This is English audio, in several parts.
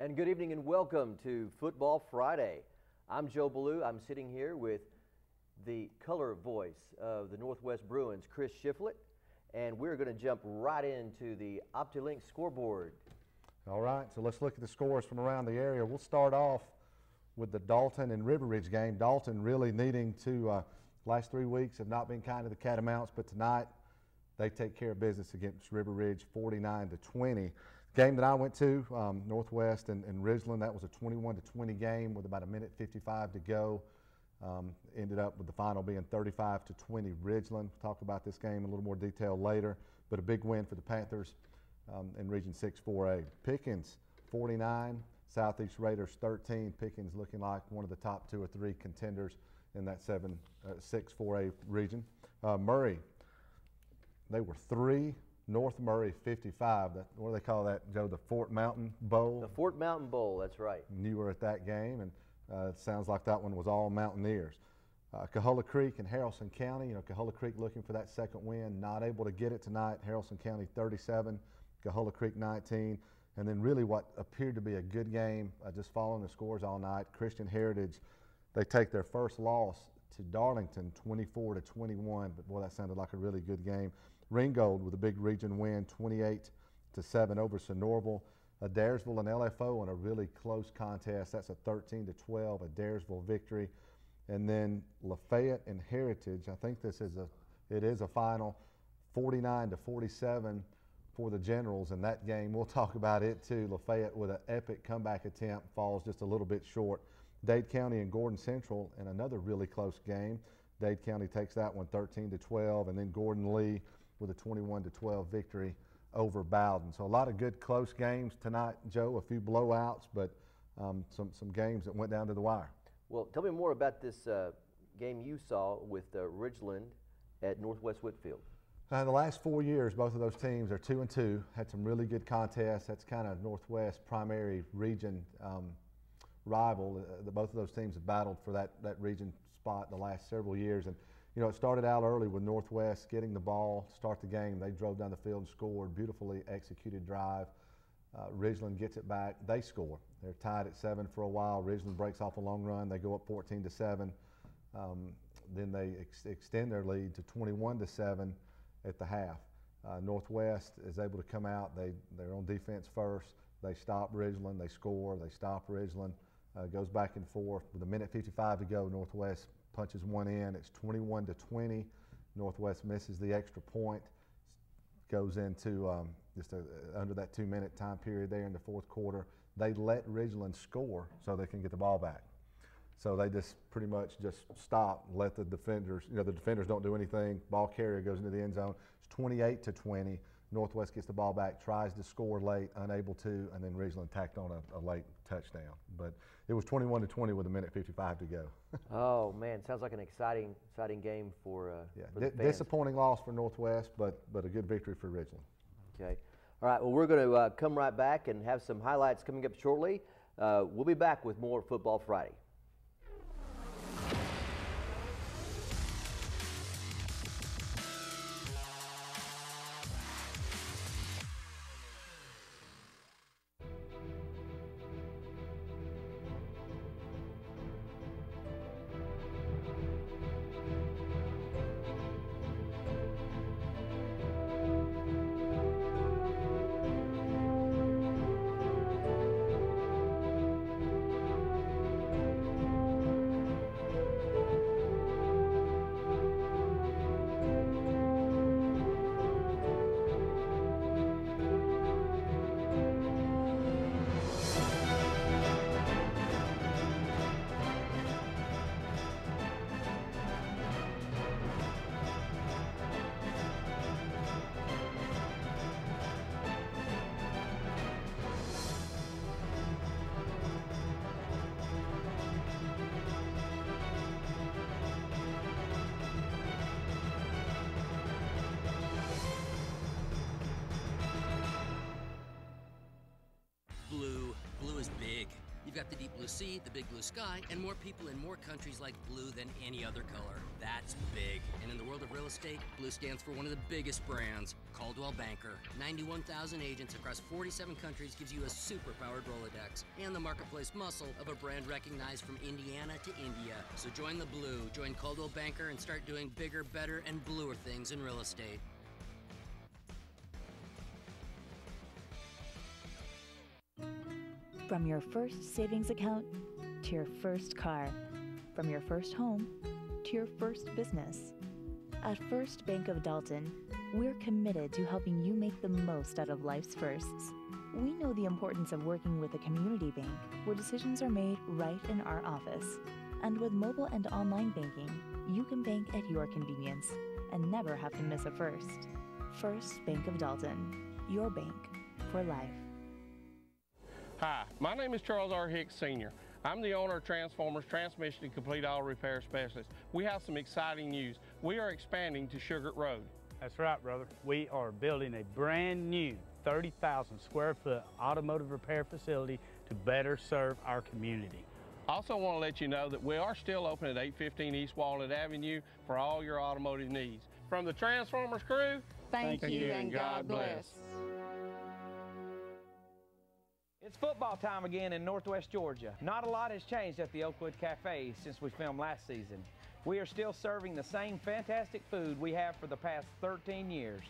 And good evening and welcome to Football Friday. I'm Joe Ballou. I'm sitting here with the color voice of the Northwest Bruins, Chris Shiflett, and we're going to jump right into the OptiLink scoreboard. All right, so let's look at the scores from around the area. We'll start off with the Dalton and River Ridge game. Dalton really needing to, last 3 weeks have not been kind to the Catamounts, but tonight they take care of business against River Ridge 49-20. Game that I went to, Northwest and Ridgeland, that was a 21-20 game with about a minute 55 to go. Ended up with the final being 35-20 Ridgeland. We'll talk about this game in a little more detail later, but a big win for the Panthers in Region 6 4A. Pickens 49, Southeast Raiders 13. Pickens looking like one of the top 2 or 3 contenders in that 6 4A region. Murray, they were 3. North Murray 55. What do they call that, Joe? The Fort Mountain Bowl? The Fort Mountain Bowl, that's right. And you were at that game, and it sounds like that one was all Mountaineers. Coahulla Creek and Haralson County. You know, Coahulla Creek looking for that second win, not able to get it tonight. Haralson County 37, Coahulla Creek 19. And then really what appeared to be a good game, just following the scores all night, Christian Heritage, they take their first loss to Darlington 24-21, but boy, that sounded like a really good game. Ringgold with a big region win, 28-7 over Sonoraville. Adairsville and LFO in a really close contest. That's a 13-12, a Adairsville victory. And then Lafayette and Heritage, I think it is a final, 49-47 for the Generals in that game. We'll talk about it too. Lafayette with an epic comeback attempt falls just a little bit short. Dade County and Gordon Central in another really close game. Dade County takes that one 13-12, and then Gordon Lee with a 21-12 victory over Bowden. So a lot of good close games tonight, Joe. A few blowouts, but some games that went down to the wire. Well, tell me more about this game you saw with Ridgeland at Northwest Whitfield. The last 4 years, both of those teams are 2-2. Had some really good contests. That's kind of Northwest primary region rival. Both of those teams have battled for that region spot the last several years. And you know, it started out early with Northwest getting the ball to start the game. They drove down the field and scored. Beautifully executed drive. Ridgeland gets it back. They score. They're tied at 7 for a while. Ridgeland breaks off a long run. They go up 14-7. Then they extend their lead to 21-7 at the half. Northwest is able to come out. They're on defense first. They stop Ridgeland. They score. They stop Ridgeland. Goes back and forth. With a minute 55 to go, Northwest punches one in. It's 21-20. Northwest misses the extra point. Goes into under that 2-minute time period there in the fourth quarter. They let Ridgeland score so they can get the ball back. So they just pretty much just stop, let the defenders, the defenders don't do anything. Ball carrier goes into the end zone. It's 28-20. Northwest gets the ball back, tries to score late, unable to, and then Ridgeland tacked on a late touchdown. But it was 21-20 with a minute 55 to go. Oh man, sounds like an exciting game for the fans. Disappointing loss for Northwest, but a good victory for Ridgeland. Okay. All right, well, we're going to come right back and have some highlights coming up shortly. We'll be back with more Football Friday. the deep blue sea, the big blue sky, and more people in more countries like blue than any other color. That's big. And in the world of real estate, blue stands for one of the biggest brands, Coldwell Banker. 91,000 agents across 47 countries gives you a super-powered Rolodex and the marketplace muscle of a brand recognized from Indiana to India. So join the blue, join Coldwell Banker, and start doing bigger, better, and bluer things in real estate. From your first savings account to your first car, from your first home to your first business. At First Bank of Dalton, we're committed to helping you make the most out of life's firsts. We know the importance of working with a community bank where decisions are made right in our office. And with mobile and online banking, you can bank at your convenience and never have to miss a first. First Bank of Dalton, your bank for life. Hi, my name is Charles R. Hicks Sr. I'm the owner of Transformers Transmission and Complete Auto Repair Specialist. We have some exciting news. We are expanding to Sugar Road. That's right, brother. We are building a brand new 30,000 square foot automotive repair facility to better serve our community. Also want to let you know that we are still open at 815 East Walnut Avenue for all your automotive needs. From the Transformers crew, thank you and God bless. It's football time again in Northwest Georgia. Not a lot has changed at the Oakwood Cafe since we filmed last season. We are still serving the same fantastic food we have for the past 13 years.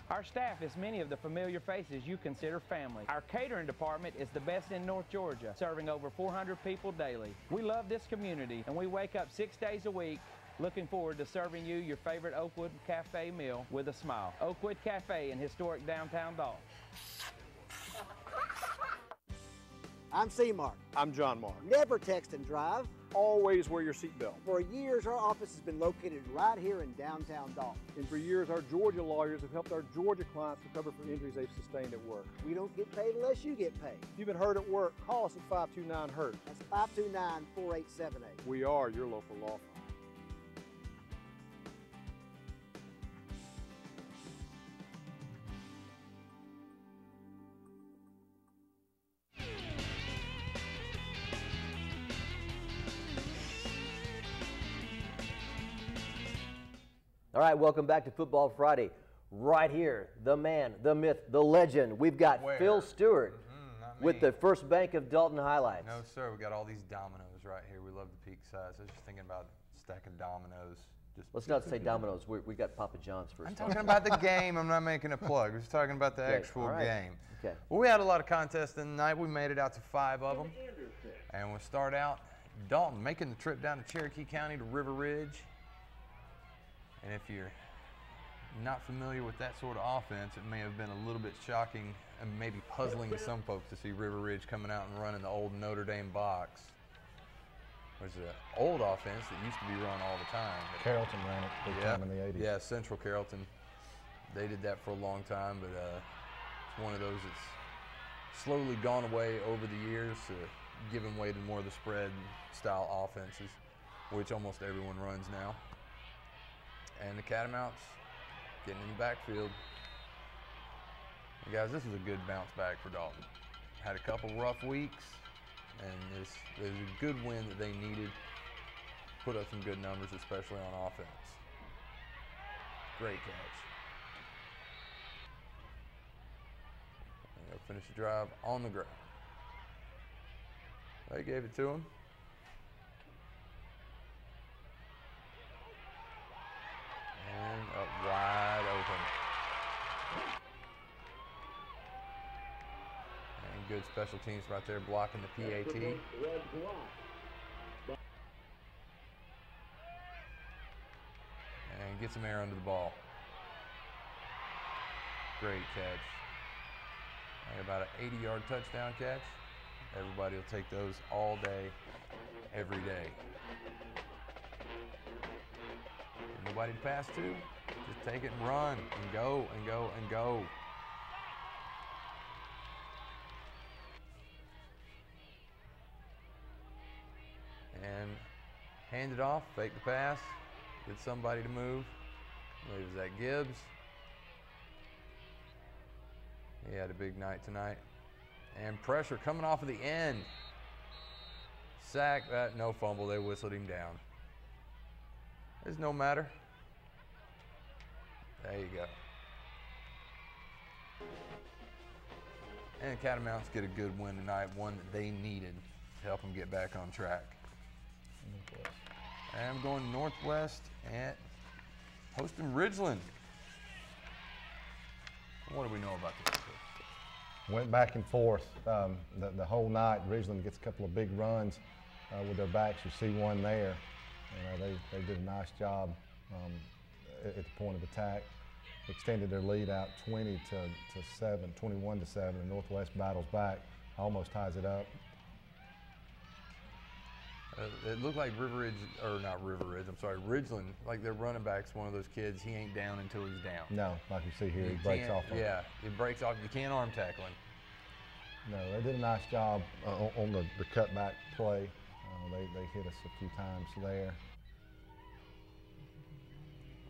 Our staff is many of the familiar faces you consider family. Our catering department is the best in North Georgia, serving over 400 people daily. We love this community, and we wake up 6 days a week looking forward to serving you your favorite Oakwood Cafe meal with a smile. Oakwood Cafe in historic downtown Dalton. I'm C-Mark. I'm John Mark. Never text and drive. Always wear your seatbelt. For years, our office has been located right here in downtown Dalton. And for years, our Georgia lawyers have helped our Georgia clients recover from injuries they've sustained at work. We don't get paid unless you get paid. If you've been hurt at work, call us at 529-HURT. That's 529-4878. We are your local law firm. All right, welcome back to Football Friday. Right here, the man, the myth, the legend. We've got Phil Stewart with the First Bank of Dalton highlights. No, sir. We got all these dominoes right here. We love the peak size. I was just thinking about stacking dominoes. Let's not say dominoes. We got Papa John's first. I'm talking about the game. I'm not making a plug. We're just talking about the actual game. Okay. Well, we had a lot of contests tonight. We made it out to 5 of them. And we'll start out Dalton making the trip down to Cherokee County to River Ridge. And if you're not familiar with that sort of offense, it may have been a little bit shocking and maybe puzzling to some folks to see River Ridge coming out and running the old Notre Dame box, which is an old offense that used to be run all the time. Carrollton ran it big time in the 80s. Yeah, Central Carrollton. They did that for a long time, but it's one of those that's slowly gone away over the years, giving way to more of the spread style offenses, which almost everyone runs now. And the Catamounts getting in the backfield. And guys, this is a good bounce back for Dalton. Had a couple rough weeks, and this is a good win that they needed. Put up some good numbers, especially on offense. Great catch. And they'll finish the drive on the ground. They gave it to him. And up wide open. And good special teams right there blocking the PAT. And gets some air under the ball. Great catch. Like about an 80-yard touchdown catch. Everybody will take those all day, every day. Nobody to pass to, just take it and run and go and go and go. And hand it off, fake the pass, get somebody to move. I believe it was that Gibbs. He had a big night tonight. And pressure coming off of the end. sack, no fumble. They whistled him down. It's no matter. There you go. And Catamounts get a good win tonight, one that they needed to help them get back on track. And I'm going Northwest and hosting Ridgeland. What do we know about this? Went back and forth the whole night. Ridgeland gets a couple of big runs with their backs. You see one there. They did a nice job at the point of attack. Extended their lead out 20 to 7, 21 to 7, and Northwest battles back, almost ties it up. It looked like Ridgeland, like their running back's one of those kids, he ain't down until he's down. No, like you see here, he breaks off. Yeah, it breaks off. You can't arm tackle him. No, they did a nice job on the cutback play. They hit us a few times there.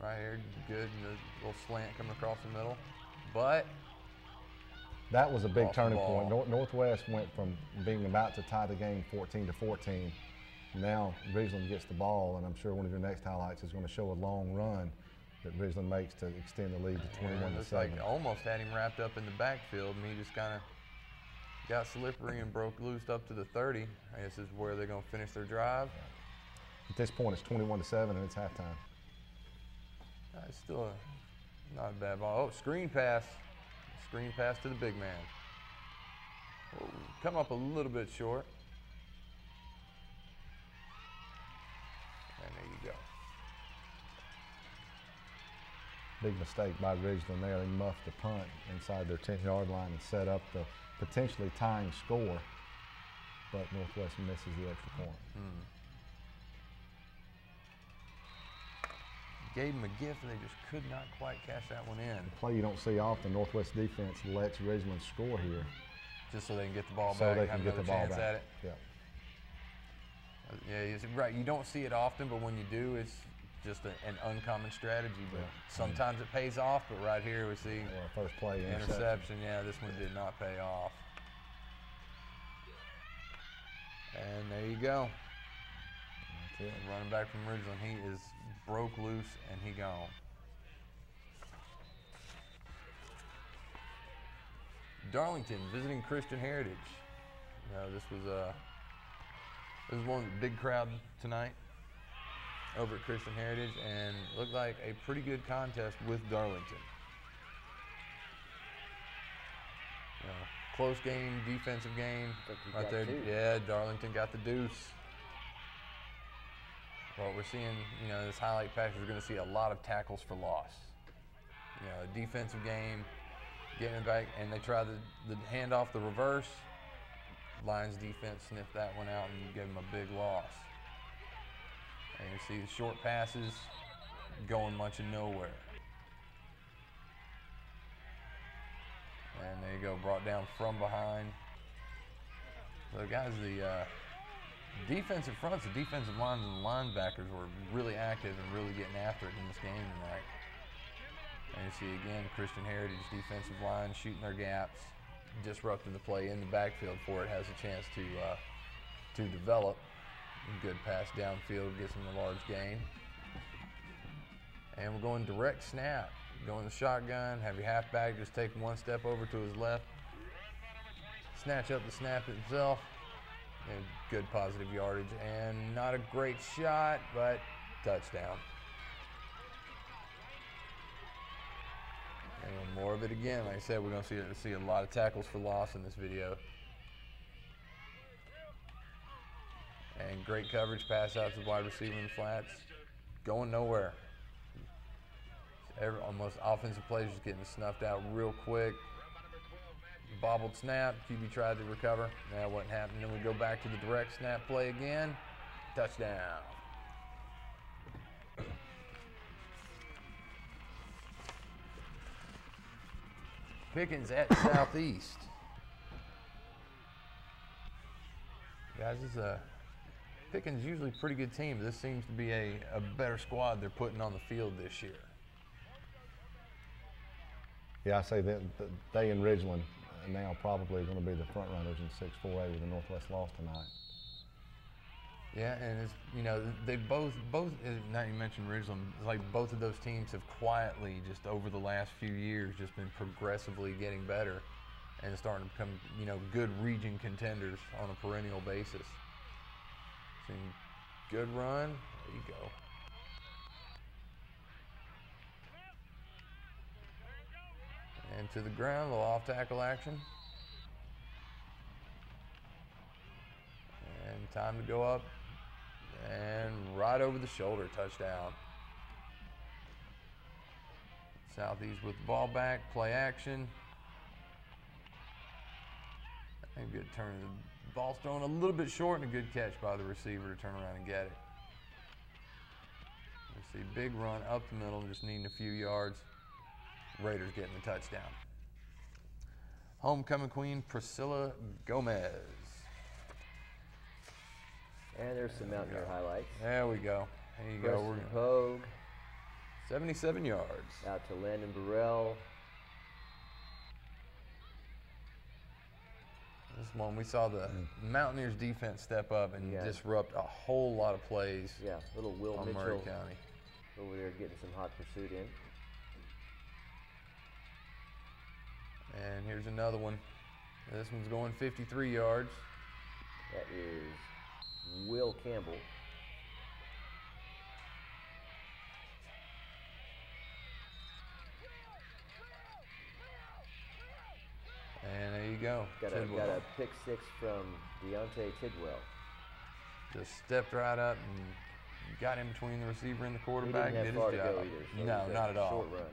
Right here, good, little slant coming across the middle, but that was a big turning point. Northwest went from being about to tie the game 14 to 14. Now Ridgeland gets the ball, and I'm sure one of your next highlights is going to show a long run that Ridgeland makes to extend the lead to 21 to 7. Like almost had him wrapped up in the backfield, and he just kind of got slippery and broke loose up to the 30. I guess this is where they're going to finish their drive. At this point, it's 21 to 7, and it's halftime. It's still not a bad ball. Oh, screen pass. Screen pass to the big man. Oh, come up a little bit short. And there you go. Big mistake by Ridgeland there. They muffed the punt inside their 10-yard line and set up the potentially tying score, but Northwest misses the extra point. Gave them a gift, and they just could not quite cash that one in. A play you don't see often. Northwest defense lets Ridgeland score here, just so they can get the ball back. So they have can get the ball back. At it. Yeah. Yeah, right. You don't see it often, but when you do, it's just an uncommon strategy. But sometimes it pays off. But right here, we see first play interception. Yeah, this one did not pay off. And there you go. That's it. Running back from Ridgeland, he is broke loose and he gone. Darlington visiting Christian Heritage. This was one big crowd tonight over at Christian Heritage, and looked like a pretty good contest with Darlington. Close game, defensive game. Right there, yeah, Darlington got the deuce. What we're seeing, this highlight package, we're going to see a lot of tackles for loss. A defensive game, getting it back, and they try the handoff, the reverse. Lions defense sniffed that one out and gave them a big loss. And you see the short passes going much of nowhere. And there you go, brought down from behind. So guys, the defensive fronts, the defensive lines and the linebackers were really active and really getting after it in this game tonight. And you see again, Christian Heritage defensive line shooting their gaps, disrupting the play in the backfield before it has a chance to develop. Good pass downfield, gets them a large gain. And we're going direct snap. Going the shotgun, have your halfback just take one step over to his left, snatch up the snap itself, and good positive yardage, and not a great shot, but touchdown. And more of it again. Like I said, we're going to see a lot of tackles for loss in this video. And great coverage, pass out to the wide receiver in the flats, going nowhere. Almost offensive plays just getting snuffed out real quick. Bobbled snap, QB tried to recover. That wasn't happening. Then we go back to the direct snap play again. Touchdown. Pickens at Southeast. Guys, Pickens usually a pretty good team. This seems to be a better squad they're putting on the field this year. Yeah, I say that they and Ridgeland are now probably going to be the front runners in 6-4A with the Northwest loss tonight. Yeah, and it's, you know, they both, now you mentioned Ridgeland, like both of those teams have quietly, just over the last few years, just been progressively getting better and starting to become, you know, good region contenders on a perennial basis. Seeing good run, there you go. And to the ground, a little off tackle action. And time to go up. And right over the shoulder, touchdown. Southeast with the ball back, play action. And good turn. The ball's thrown a little bit short and a good catch by the receiver to turn around and get it. We see big run up the middle, just needing a few yards. Raiders getting the touchdown. Homecoming queen, Priscilla Gomez. And there's some Mountaineer highlights. There we go. There you go. Preston Pogue. 77 yards. Out to Landon Burrell. This one, we saw the Mountaineers defense step up and disrupt a whole lot of plays. Yeah, little Will on Mitchell Murray County. Over there getting some hot pursuit in. And here's another one. This one's going 53 yards. That is Will Campbell. And there you go. Got a pick six from Deontay Tidwell. Just stepped right up and got in between the receiver and the quarterback. He didn't have far to go either. So no, not at all. Short run.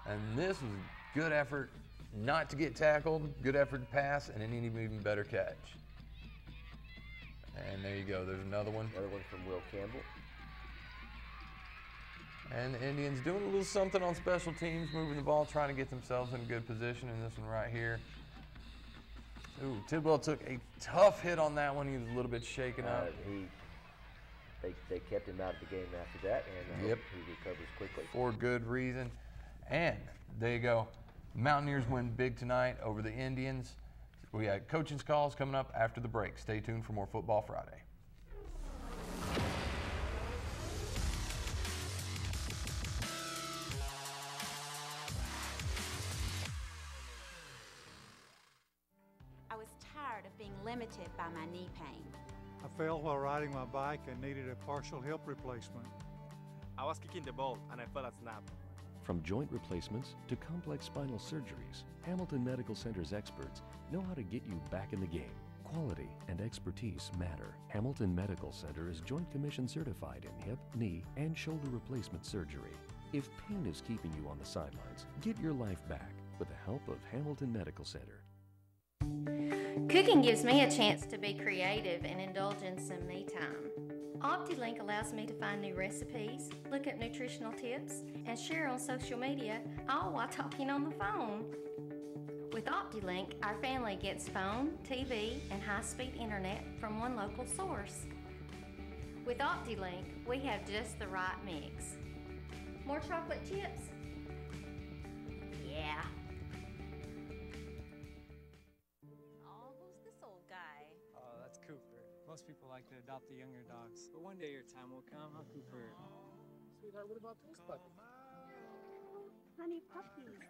And this was good effort not to get tackled, good effort to pass, and an even better catch. And there you go. There's another one. Another one from Will Campbell. And the Indians doing a little something on special teams, moving the ball, trying to get themselves in a good position. And this one right here. Ooh, Tidwell took a tough hit on that one. He was a little bit shaken up. They kept him out of the game after that, and he recovers quickly. For good reason. And there you go. Mountaineers win big tonight over the Indians. We got coaching's calls coming up after the break. Stay tuned for more Football Friday. I was tired of being limited by my knee pain. I fell while riding my bike and needed a partial hip replacement. I was kicking the ball and I felt a snap. From joint replacements to complex spinal surgeries, Hamilton Medical Center's experts know how to get you back in the game. Quality and expertise matter. Hamilton Medical Center is Joint Commission certified in hip, knee, and shoulder replacement surgery. If pain is keeping you on the sidelines, get your life back with the help of Hamilton Medical Center. Cooking gives me a chance to be creative and indulge in some me time. OptiLink allows me to find new recipes, look at nutritional tips, and share on social media, all while talking on the phone. With OptiLink, our family gets phone, TV, and high-speed internet from one local source. With OptiLink, we have just the right mix. More chocolate chips? Yeah. That's Cooper. Most people like to adopt the younger dogs, but one day your time will come, huh, Cooper? Sweetheart, what about those puppies? Honey puppies.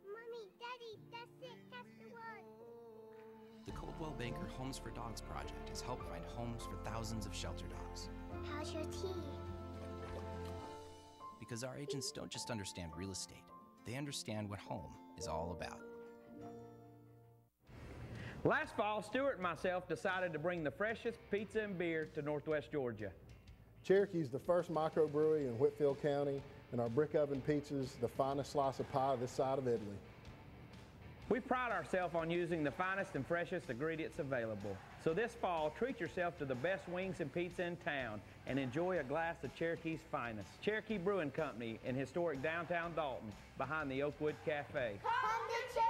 Mommy, Daddy, that's it, that's the one. The Coldwell Banker Homes for Dogs project has helped find homes for thousands of shelter dogs. How's your tea? Because our agents don't just understand real estate, they understand what home is all about. Last fall, Stuart and myself decided to bring the freshest pizza and beer to Northwest Georgia. Cherokee's the first microbrewery in Whitfield County, and our brick oven pizza's the finest slice of pie this side of Italy. We pride ourselves on using the finest and freshest ingredients available. So this fall, treat yourself to the best wings and pizza in town and enjoy a glass of Cherokee's finest. Cherokee Brewing Company in historic downtown Dalton, behind the Oakwood Cafe. Come to Cherokee!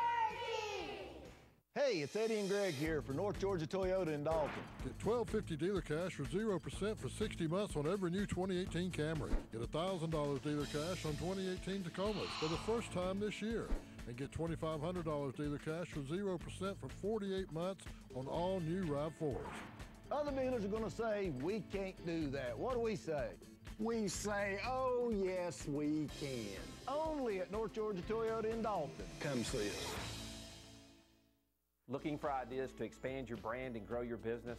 Hey, it's Eddie and Greg here for North Georgia Toyota in Dalton. Get $1,250 dealer cash for 0% for 60 months on every new 2018 Camry. Get $1,000 dealer cash on 2018 Tacomas for the first time this year. And get $2,500 dealer cash for 0% for 48 months on all new RAV4s. Other dealers are going to say, we can't do that. What do we say? We say, oh, yes, we can. Only at North Georgia Toyota in Dalton. Come see us. Looking for ideas to expand your brand and grow your business?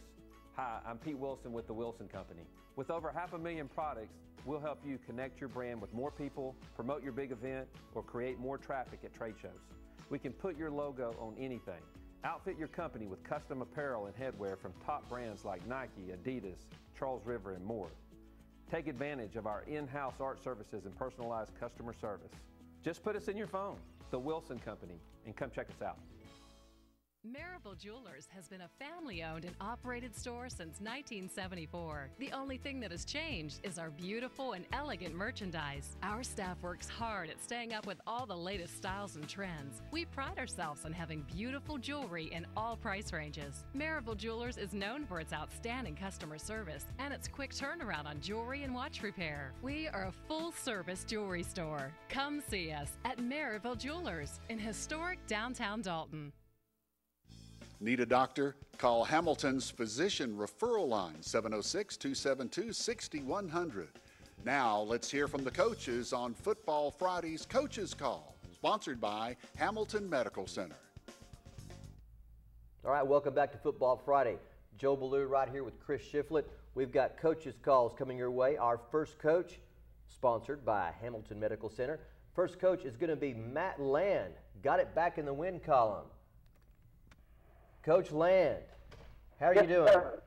Hi, I'm Pete Wilson with the Wilson Company. With over 500,000 products, we'll help you connect your brand with more people, promote your big event, or create more traffic at trade shows. We can put your logo on anything. Outfit your company with custom apparel and headwear from top brands like Nike, Adidas, Charles River, and more. Take advantage of our in-house art services and personalized customer service. Just put us in your phone, the Wilson Company, and come check us out. Marable Jewelers has been a family-owned and operated store since 1974. The only thing that has changed is our beautiful and elegant merchandise. Our staff works hard at staying up with all the latest styles and trends. We pride ourselves on having beautiful jewelry in all price ranges. Marable Jewelers is known for its outstanding customer service and its quick turnaround on jewelry and watch repair. We are a full-service jewelry store. Come see us at Marable Jewelers in historic downtown Dalton. Need a doctor? Call Hamilton's Physician Referral Line, 706-272-6100. Now, let's hear from the coaches on Football Friday's Coaches Call, sponsored by Hamilton Medical Center. All right, welcome back to Football Friday. Joe Ballou right here with Chris Shiflett. We've got Coaches Calls coming your way. Our first coach, sponsored by Hamilton Medical Center. First coach is going to be Matt Land. Got it back in the win column. Coach Land, how are you doing? Sir.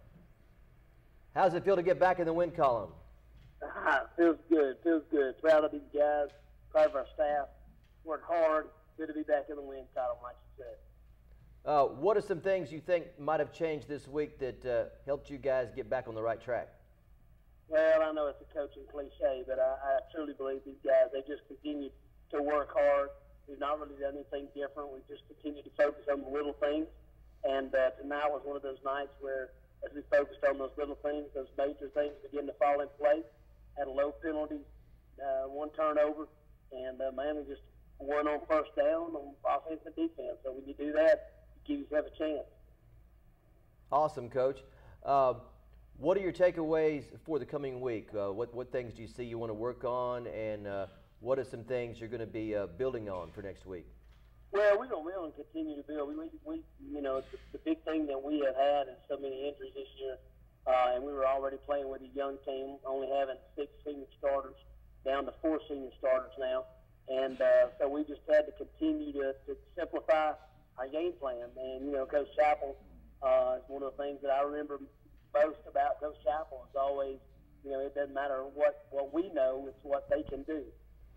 How does it feel to get back in the win column? Feels good. Proud of these guys, proud of our staff. Worked hard. Good to be back in the win column, like you said. What are some things you think might have changed this week that helped you guys get back on the right track? Well, I know it's a coaching cliche, but I truly believe these guys, they just continue to work hard. We've not really done anything different. We just continue to focus on the little things. And tonight was one of those nights where, as we focused on those little things, those major things begin to fall in place. Had a low penalty, one turnover, and man, we just won on first down on offense and defense. So when you do that, you give yourself a chance. Awesome, Coach. What are your takeaways for the coming week? What things do you see you want to work on, and what are some things you're going to be building on for next week? Well, we're going to continue to build. We you know, the big thing that we have had is so many injuries this year, and we were already playing with a young team, only having 6 senior starters, down to 4 senior starters now. And so we just had to continue to simplify our game plan. And, you know, Coach Chappell is one of the things that I remember most about Coach Chappell is always, you know, it doesn't matter what we know, it's what they can do.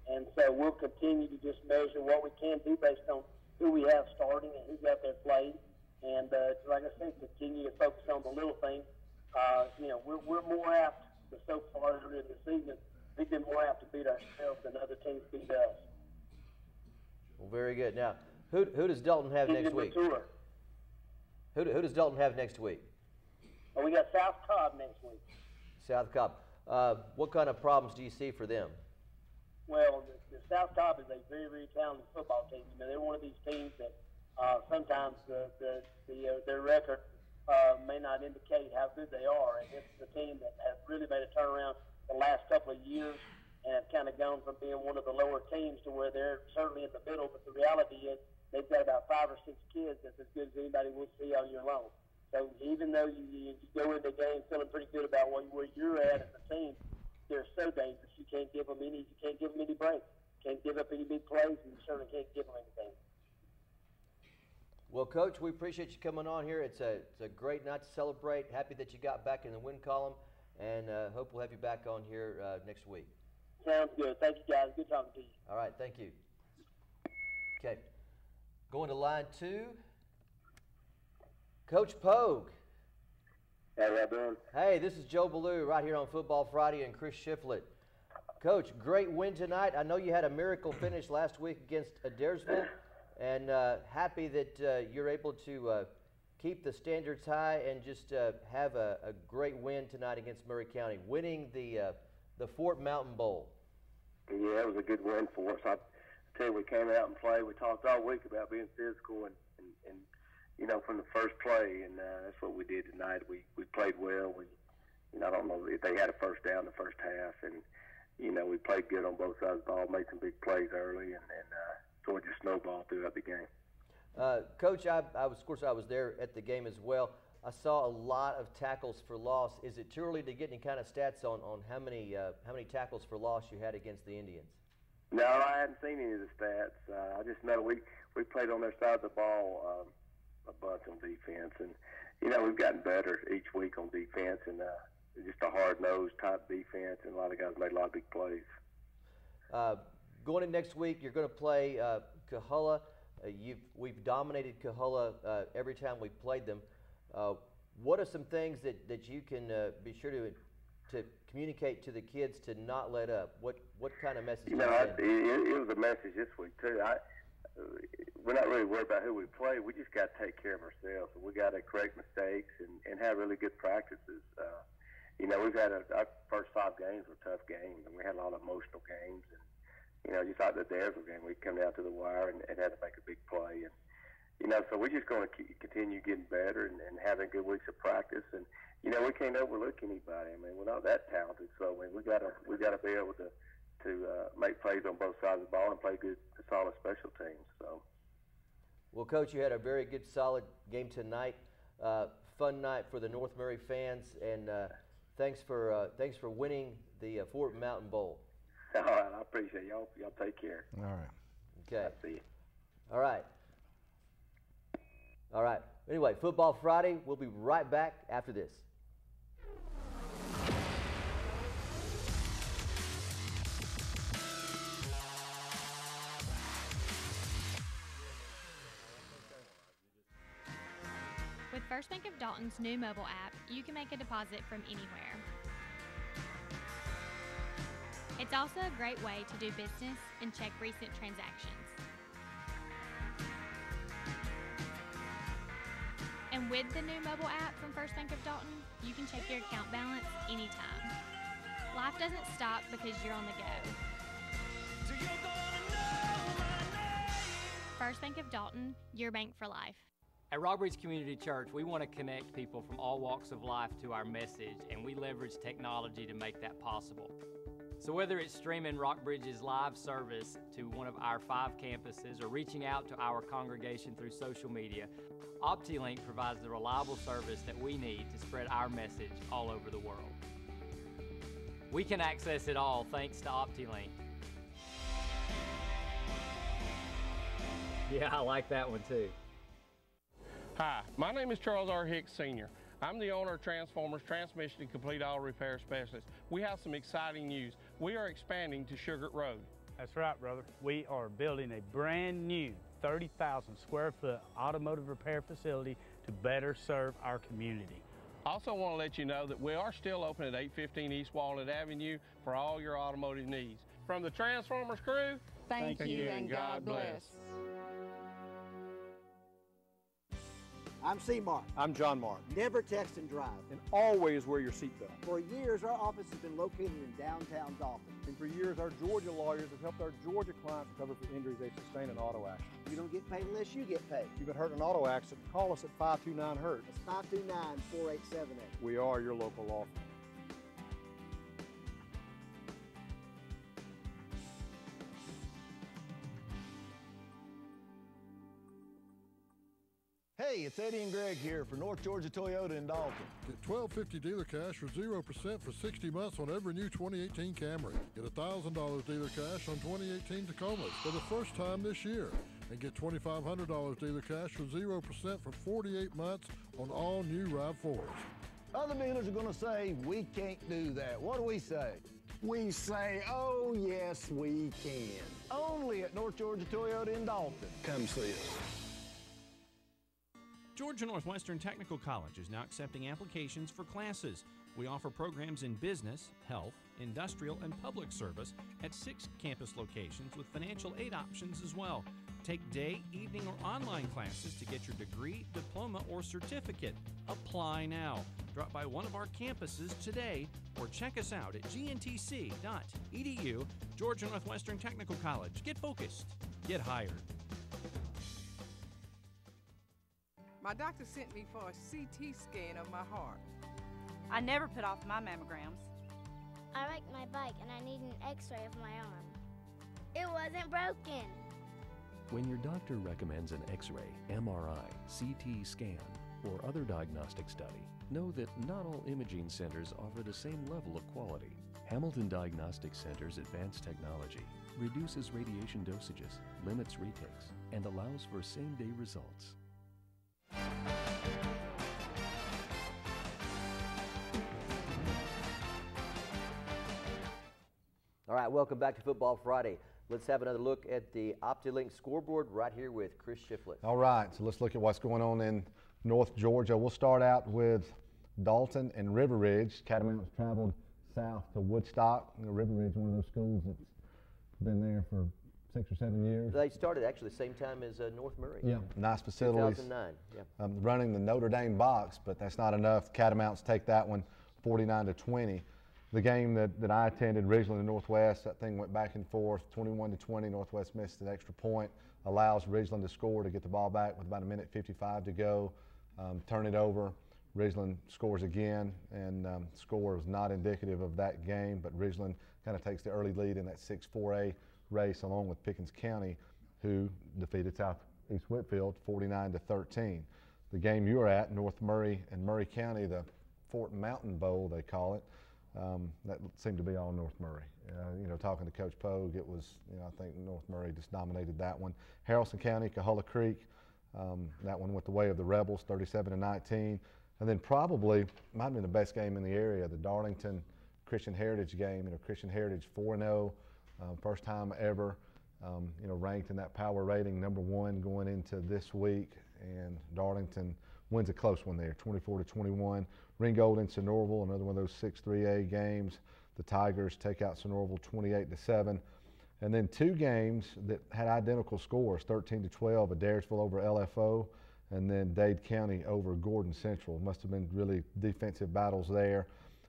And so we'll continue to just measure what we can do based on who we have starting and who's out there playing. And like I said, continue to focus on the little things. You know, we're more apt to, so far in the season, we've been more apt to beat ourselves than other teams beat us. Well, very good. Now, who does Dalton have next week? Who does Dalton have next week? Well, we got South Cobb next week. South Cobb. What kind of problems do you see for them? Well, the South Cobb is a very, very talented football team. You know, they're one of these teams that sometimes their record may not indicate how good they are. And this is a team that has really made a turnaround the last couple of years and have kind of gone from being one of the lower teams to where they're certainly in the middle. But the reality is they've got about 5 or 6 kids that's as good as anybody will see all year long. So even though you go into the game feeling pretty good about where you're at as a team, they're so dangerous. You can't give them any breaks. Can't give up any big plays, and you certainly can't give them anything. Well, Coach, we appreciate you coming on here. It's a great night to celebrate. Happy that you got back in the win column, and hope we'll have you back on here next week. Sounds good. Thank you, guys. Good talking to you. All right, thank you. Okay, going to line 2, Coach Pogue. How y'all doing? Hey, this is Joe Ballou right here on Football Friday and Chris Shiflett. Coach, great win tonight. I know you had a miracle finish last week against Adairsville, and happy that you're able to keep the standards high and just have a great win tonight against Murray County, winning the Fort Mountain Bowl. Yeah, it was a good win for us. I tell you, we came out and played. We talked all week about being physical and from the first play, and that's what we did tonight. We played well. I don't know if they had a first down the first half, and we played good on both sides of the ball, made some big plays early, and Georgia snowballed throughout the game. Coach, I was there at the game as well. I saw a lot of tackles for loss. Is it too early to get any kind of stats on how many tackles for loss you had against the Indians? No, I haven't seen any of the stats. I just know we played on their side of the ball a bunch on defense, and we've gotten better each week on defense, and just a hard-nosed type defense, and a lot of guys made a lot of big plays. Going in next week, you're going to play Coahulla. We've dominated Coahulla every time we've played them. What are some things that you can be sure to communicate to the kids to not let up? What kind of message? It was a message this week too. We're not really worried about who we play. We just got to take care of ourselves. We got to correct mistakes and have really good practices. We've had our first 5 games were tough games, and we had a lot of emotional games. And just like the Daresville game, we come down to the wire and had to make a big play. And so we're just going to continue getting better and having good weeks of practice. And we can't overlook anybody. I mean, we're not that talented, so we got to be able to make plays on both sides of the ball and play good, solid special teams. So. Well, Coach, you had a very good, solid game tonight. Fun night for the North Murray fans, and thanks for winning the Fort Mountain Bowl. All right, I appreciate it. Y'all take care. All right. Okay. I'll see you. All right. All right. Anyway, Football Friday. We'll be right back after this. With First Bank of Dalton's new mobile app, you can make a deposit from anywhere. It's also a great way to do business and check recent transactions. And with the new mobile app from First Bank of Dalton, you can check your account balance anytime. Life doesn't stop because you're on the go. First Bank of Dalton, your bank for life. At Rockbridge Community Church, we want to connect people from all walks of life to our message, and we leverage technology to make that possible. So whether it's streaming Rockbridge's live service to one of our 5 campuses or reaching out to our congregation through social media, OptiLink provides the reliable service that we need to spread our message all over the world. We can access it all thanks to OptiLink. Yeah, I like that one too. Hi, my name is Charles R. Hicks Sr. I'm the owner of Transformers Transmission and Complete Auto Repair Specialist. We have some exciting news. We are expanding to Sugar Road. That's right, brother. We are building a brand new 30,000 square foot automotive repair facility to better serve our community. Also want to let you know that we are still open at 815 East Walnut Avenue for all your automotive needs. From the Transformers crew, thank you and God bless. I'm C-Mark. I'm John Mark. Never text and drive. And always wear your seatbelt. For years, our office has been located in downtown Dalton. And for years, our Georgia lawyers have helped our Georgia clients recover for injuries they sustain in auto accidents. You don't get paid unless you get paid. If you've been hurt in an auto accident, call us at 529-HURT. That's 529-4878. We are your local law firm. Hey, it's Eddie and Greg here for North Georgia Toyota in Dalton. Get $12.50 dealer cash for 0% for 60 months on every new 2018 Camry. Get $1,000 dealer cash on 2018 Tacomas for the first time this year. And get $2,500 dealer cash for 0% for 48 months on all new RAV4s. Other dealers are going to say, we can't do that. What do we say? We say, oh, yes, we can. Only at North Georgia Toyota in Dalton. Come see us. Georgia Northwestern Technical College is now accepting applications for classes. We offer programs in business, health, industrial, and public service at 6 campus locations with financial aid options as well. Take day, evening, or online classes to get your degree, diploma, or certificate. Apply now. Drop by one of our campuses today or check us out at gntc.edu. Georgia Northwestern Technical College. Get focused. Get hired. My doctor sent me for a CT scan of my heart. I never put off my mammograms. I wrecked my bike and I need an x-ray of my arm. It wasn't broken. When your doctor recommends an X-ray, MRI, CT scan, or other diagnostic study, know that not all imaging centers offer the same level of quality. Hamilton Diagnostic Center's advanced technology reduces radiation dosages, limits retakes, and allows for same-day results. All right, welcome back to Football Friday. Let's have another look at the OptiLink scoreboard right here with Chris Shiflett. All right, so let's look at what's going on in North Georgia. We'll start out with Dalton and River Ridge. Catamounts traveled south to Woodstock. River Ridge, one of those schools that's been there for 6 or 7 years. They started actually the same time as North Murray. Yeah, nice facilities. 2009, yeah. Running the Notre Dame box, but that's not enough. Catamounts take that one 49-20. The game that I attended, Ridgeland and Northwest, that thing went back and forth, 21-20. Northwest missed an extra point, allows Ridgeland to score to get the ball back with about 1:55 to go. Turn it over. Ridgeland scores again, and score was not indicative of that game, but Ridgeland kind of takes the early lead in that 6-4A race along with Pickens County, who defeated Southeast Whitfield 49-13. The game you were at, North Murray and Murray County, the Fort Mountain Bowl they call it, that seemed to be all North Murray. You know, talking to Coach Pogue, it was, you know, I think North Murray just dominated that one. Haralson County, Cahulla Creek, that one went the way of the Rebels, 37-19. And then probably, might have been the best game in the area, the Darlington Christian Heritage game. You know, Christian Heritage 4-0, first time ever, you know, ranked in that power rating, #1 going into this week. And Darlington wins a close one there, 24-21. Ringgold and Sonoraville, another one of those 6-3A games. The Tigers take out Sonoraville 28-7. And then 2 games that had identical scores, 13-12, Adairsville over LFO, and then Dade County over Gordon Central. Must have been really defensive battles there.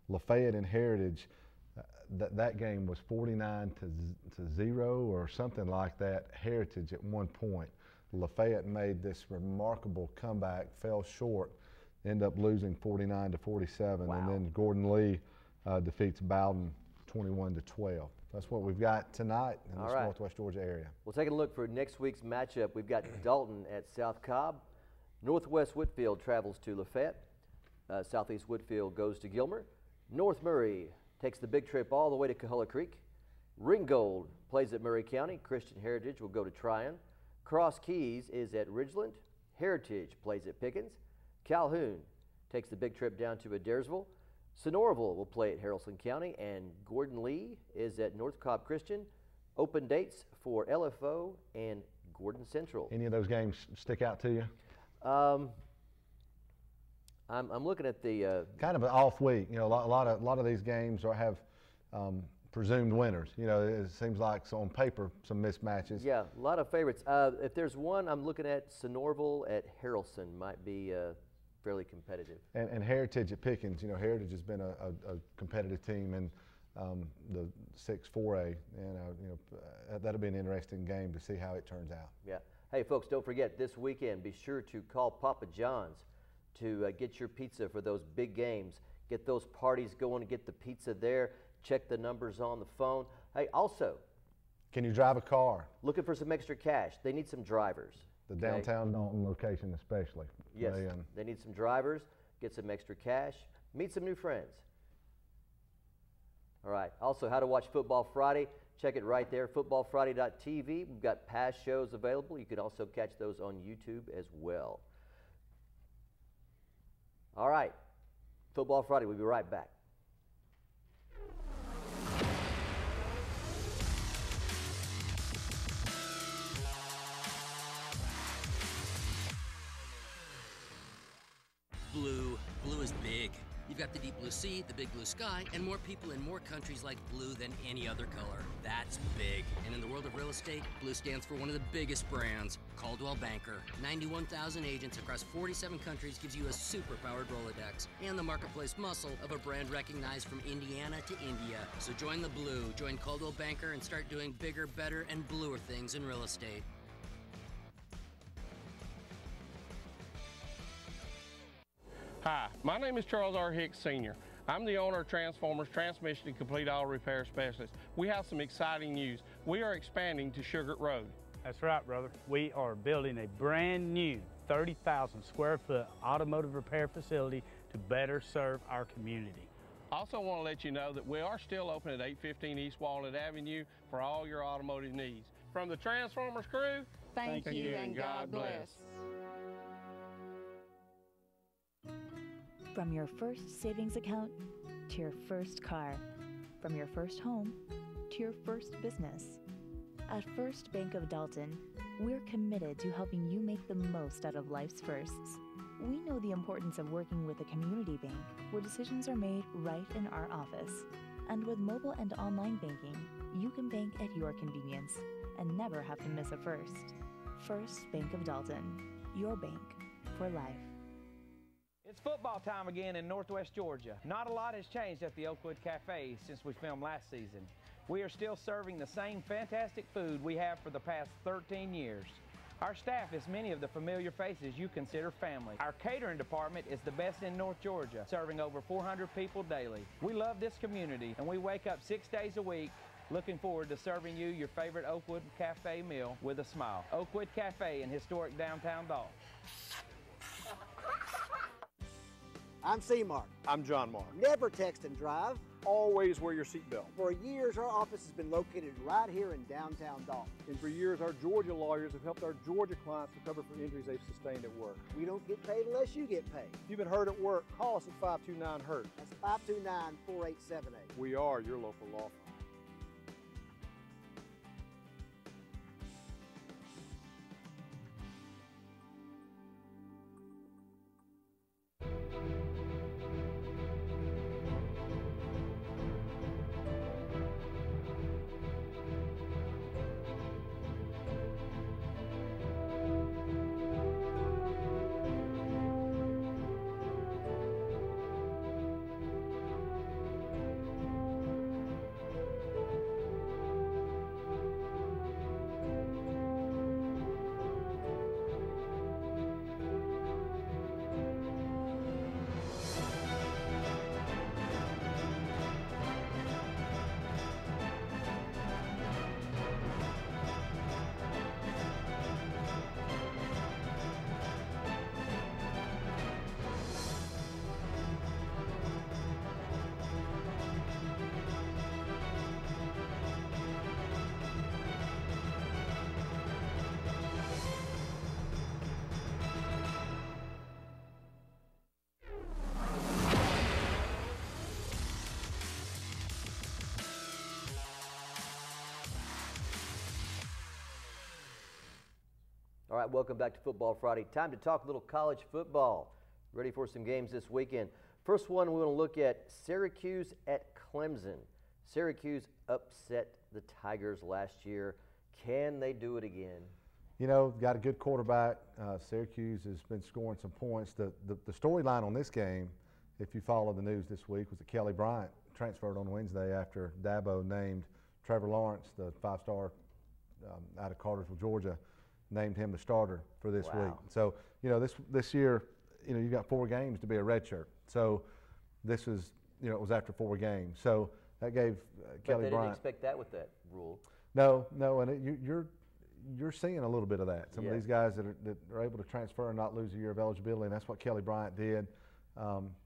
Lafayette and Heritage, that game was 49-0 or something like that. Heritage at one point. Lafayette made this remarkable comeback, fell short, ended up losing 49-47. Wow. And then Gordon Lee defeats Bowden 21-12. That's what we've got tonight in this Northwest Georgia area. Well, taking a look for next week's matchup, we've got Dalton at South Cobb. Northwest Whitfield travels to Lafayette. Southeast Whitfield goes to Gilmer. North Murray takes the big trip all the way to Cahulla Creek. Ringgold plays at Murray County. Christian Heritage will go to Tryon. Cross Keys is at Ridgeland. Heritage plays at Pickens. Calhoun takes the big trip down to Adairsville. Sonoraville will play at Haralson County, and Gordon Lee is at North Cobb Christian. Open dates for LFO and Gordon Central. Any of those games stick out to you? I'm looking at the kind of an off week. You know, a lot of these games have presumed winners. You know, it seems like on paper some mismatches. Yeah, a lot of favorites. If there's one, I'm looking at Sonoraville at Haralson might be fairly competitive. And Heritage at Pickens. You know, Heritage has been a competitive team in the 6-4A, and you know, that'll be an interesting game to see how it turns out. Yeah. Hey, folks, don't forget this weekend. Be sure to call Papa John's to get your pizza for those big games. Get those parties going and get the pizza there. Check the numbers on the phone. Hey, also, can you drive a car? Looking for some extra cash. They need some drivers. The downtown Dalton location especially. Yes, they need some drivers. Get some extra cash. Meet some new friends. All right. Also, how to watch Football Friday. Check it right there, footballfriday.tv. We've got past shows available. You can also catch those on YouTube as well. All right. Football Friday. We'll be right back. Blue. Blue is big. You've got the deep blue sea, the big blue sky, and more people in more countries like blue than any other color. That's big. And in the world of real estate, blue stands for one of the biggest brands, Coldwell Banker. 91,000 agents across 47 countries gives you a super-powered Rolodex and the marketplace muscle of a brand recognized from Indiana to India. So join the blue, join Coldwell Banker, and start doing bigger, better, and bluer things in real estate. Hi, my name is Charles R. Hicks Sr. I'm the owner of Transformers Transmission and Complete Auto Repair Specialist. We have some exciting news. We are expanding to Sugar Road. That's right, brother. We are building a brand new 30,000 square foot automotive repair facility to better serve our community. Also want to let you know that we are still open at 815 East Walnut Avenue for all your automotive needs. From the Transformers crew, thank you and God bless. From your first savings account to your first car, from your first home to your first business. At First Bank of Dalton, we're committed to helping you make the most out of life's firsts. We know the importance of working with a community bank where decisions are made right in our office. And with mobile and online banking, you can bank at your convenience and never have to miss a first. First Bank of Dalton, your bank for life. It's football time again in Northwest Georgia. Not a lot has changed at the Oakwood Cafe since we filmed last season. We are still serving the same fantastic food we have for the past 13 years. Our staff is many of the familiar faces you consider family. Our catering department is the best in North Georgia, serving over 400 people daily. We love this community, and we wake up 6 days a week looking forward to serving you your favorite Oakwood Cafe meal with a smile. Oakwood Cafe in historic downtown Dalton. I'm C-Mark. I'm John Mark. Never text and drive. Always wear your seatbelt. For years, our office has been located right here in downtown Dalton. And for years, our Georgia lawyers have helped our Georgia clients recover from injuries they've sustained at work. We don't get paid unless you get paid. If you've been hurt at work, call us at 529-HURT. That's 529-4878. We are your local law firm. All right, welcome back to Football Friday. Time to talk a little college football. Ready for some games this weekend. First one, we want to look at Syracuse at Clemson. Syracuse upset the Tigers last year. Can they do it again? You know, got a good quarterback. Syracuse has been scoring some points. The storyline on this game, if you follow the news this week, was that Kelly Bryant transferred on Wednesday after Dabo named Trevor Lawrence, the five-star out of Cartersville, Georgia, named him the starter for this week. So, you know, this year, you know, you got 4 games to be a redshirt. So this is, you know, it was after 4 games. So that gave Kelly Bryant. But they didn't expect that with that rule. No, and you're seeing a little bit of that. Some of these guys that are able to transfer and not lose a year of eligibility, and that's what Kelly Bryant did. You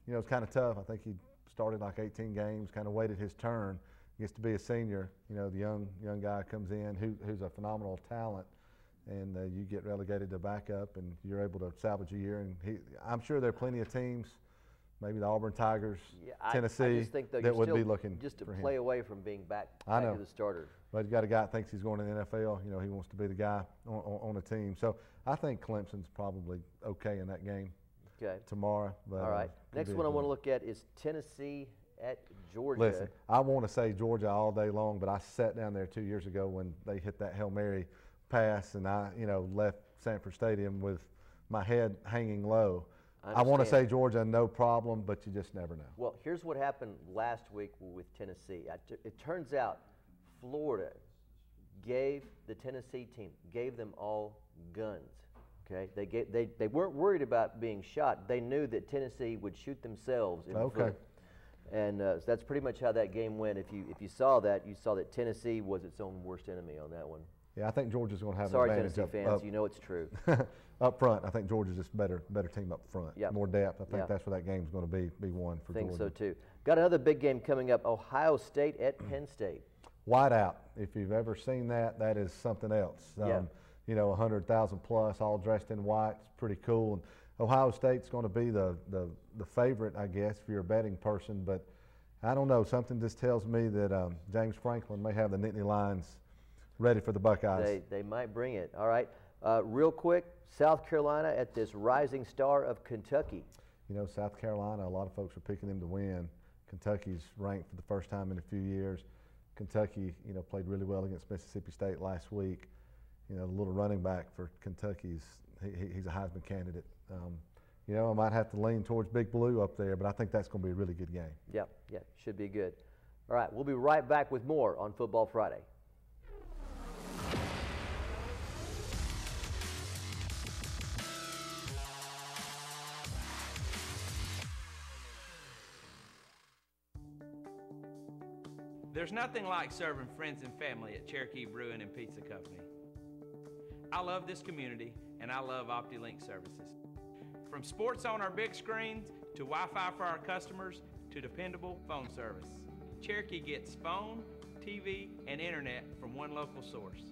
know, it's kind of tough. I think he started like 18 games, kind of waited his turn. He gets to be a senior. You know, the young guy comes in who's a phenomenal talent. And you get relegated to backup, and you're able to salvage a year. And I'm sure there are plenty of teams, maybe the Auburn Tigers, Tennessee, I just think, though, that would be looking just to for play him. away from being back to the starter. But you got a guy that thinks he's going to the NFL. You know, he wants to be the guy on a team. So I think Clemson's probably okay in that game tomorrow. But, all right. Next one I want to look at is Tennessee at Georgia. Listen, I want to say Georgia all day long, but I sat down there 2 years ago when they hit that Hail Mary pass, and I, you know, left Sanford Stadium with my head hanging low. I want to say Georgia, no problem, but you just never know. Well, here's what happened last week with Tennessee. It turns out Florida gave the Tennessee team, gave them all guns, Okay, they weren't worried about being shot. They knew that Tennessee would shoot themselves in the foot. And so that's pretty much how that game went. If you saw that, you saw that Tennessee was its own worst enemy on that one. Yeah, I think Georgia's going to have Sorry, an advantage Tennessee fans, you know it's true. Up front, I think Georgia's just better team up front. Yep. More depth. I think that's where that game's going to be won for Georgia. I think so too. Got another big game coming up: Ohio State at Penn State. White out. If you've ever seen that, that is something else. You know, 100,000 plus, all dressed in white. It's pretty cool. And Ohio State's going to be the favorite, I guess, if you're a betting person. But I don't know. Something just tells me that James Franklin may have the Nittany Lions ready for the Buckeyes. They might bring it. All right. Real quick, South Carolina at this rising star of Kentucky. You know, South Carolina, a lot of folks are picking them to win. Kentucky's ranked for the first time in a few years. Kentucky, you know, played really well against Mississippi State last week. You know, the little running back for Kentucky's, he's a Heisman candidate. You know, I might have to lean towards Big Blue up there, but I think that's going to be a really good game. Yep, should be good. All right, we'll be right back with more on Football Friday. There's nothing like serving friends and family at Cherokee Brewing and Pizza Company. I love this community, and I love OptiLink services. From sports on our big screens, to Wi-Fi for our customers, to dependable phone service. Cherokee gets phone, TV, and internet from one local source.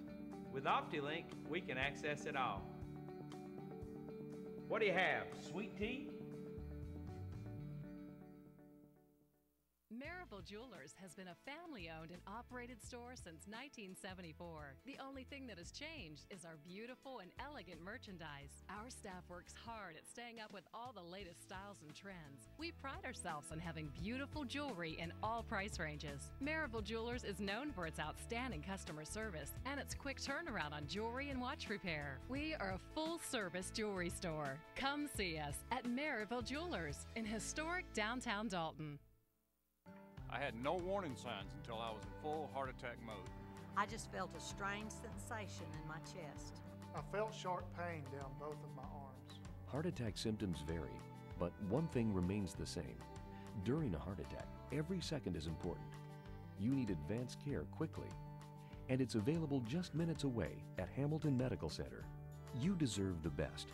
With OptiLink, we can access it all. What do you have, sweet tea? Marable Jewelers has been a family-owned and operated store since 1974. The only thing that has changed is our beautiful and elegant merchandise. Our staff works hard at staying up with all the latest styles and trends. We pride ourselves on having beautiful jewelry in all price ranges. Marable Jewelers is known for its outstanding customer service and its quick turnaround on jewelry and watch repair. We are a full-service jewelry store. Come see us at Marable Jewelers in historic downtown Dalton. I had no warning signs until I was in full heart attack mode. I just felt a strange sensation in my chest. I felt sharp pain down both of my arms. Heart attack symptoms vary, but one thing remains the same. During a heart attack, every second is important. You need advanced care quickly, and it's available just minutes away at Hamilton Medical Center. You deserve the best.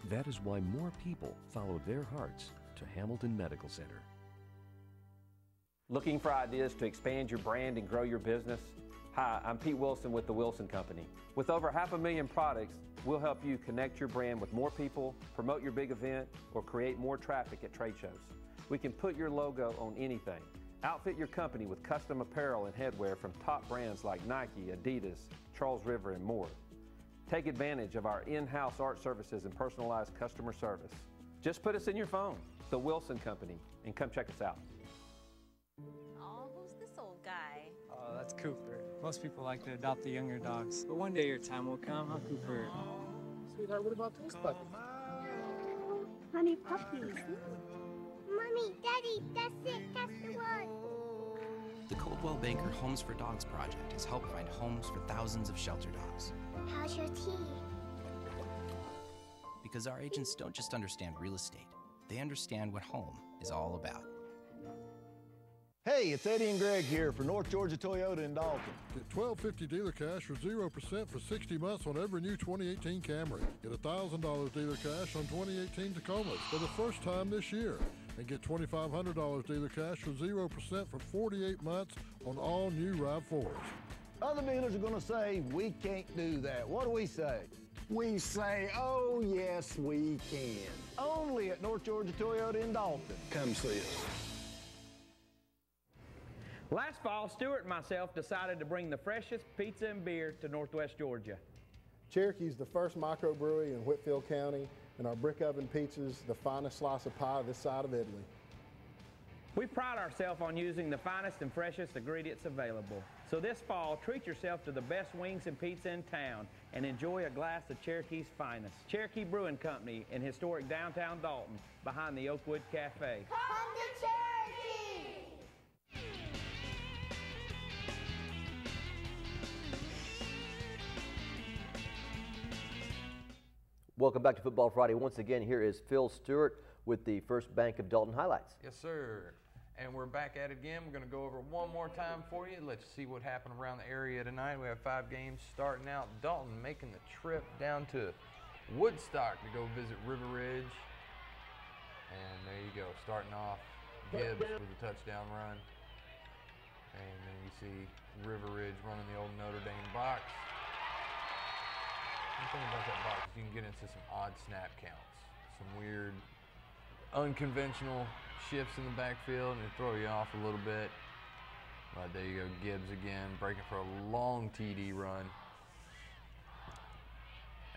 That is why more people follow their hearts to Hamilton Medical Center. Looking for ideas to expand your brand and grow your business? Hi, I'm Pete Wilson with the Wilson Company. With over 500,000 products, we'll help you connect your brand with more people, promote your big event, or create more traffic at trade shows. We can put your logo on anything. Outfit your company with custom apparel and headwear from top brands like Nike, Adidas, Charles River, and more. Take advantage of our in-house art services and personalized customer service. Just put us in your phone, the Wilson Company, and come check us out. Oh, who's this old guy? Oh, that's Cooper. Most people like to adopt the younger dogs, but one day your time will come, huh, Cooper? Sweetheart, what about those puppies? Honey puppies. Mommy, Daddy, that's it. That's the one. The Coldwell Banker Homes for Dogs project has helped find homes for thousands of shelter dogs. How's your tea? Because our agents don't just understand real estate, they understand what home is all about. Hey, it's Eddie and Greg here for North Georgia Toyota in Dalton. Get $12.50 dealer cash for 0% for 60 months on every new 2018 Camry. Get $1,000 dealer cash on 2018 Tacomas for the first time this year. And get $2,500 dealer cash for 0% for 48 months on all new RAV4s. Other dealers are going to say, we can't do that. What do we say? We say, oh, yes, we can. Only at North Georgia Toyota in Dalton. Come see us. Last fall, Stuart and myself decided to bring the freshest pizza and beer to Northwest Georgia. Cherokee's the first microbrewery in Whitfield County, and our brick oven pizza's the finest slice of pie this side of Italy. We pride ourselves on using the finest and freshest ingredients available. So this fall, treat yourself to the best wings and pizza in town and enjoy a glass of Cherokee's finest. Cherokee Brewing Company in historic downtown Dalton behind the Oakwood Cafe. Come to Cherokee! Welcome back to Football Friday. Once again, here is Phil Stewart with the First Bank of Dalton highlights. Yes, sir. And we're back at it again. We're going to go over one more time for you. Let's see what happened around the area tonight. We have 5 games starting out. Dalton making the trip down to Woodstock to go visit River Ridge. And there you go, starting off Gibbs with a touchdown run. And then you see River Ridge running the old Notre Dame box. The thing about that box is you can get into some odd snap counts, some weird, unconventional shifts in the backfield, and it throw you off a little bit. But there you go, Gibbs again, breaking for a long TD run.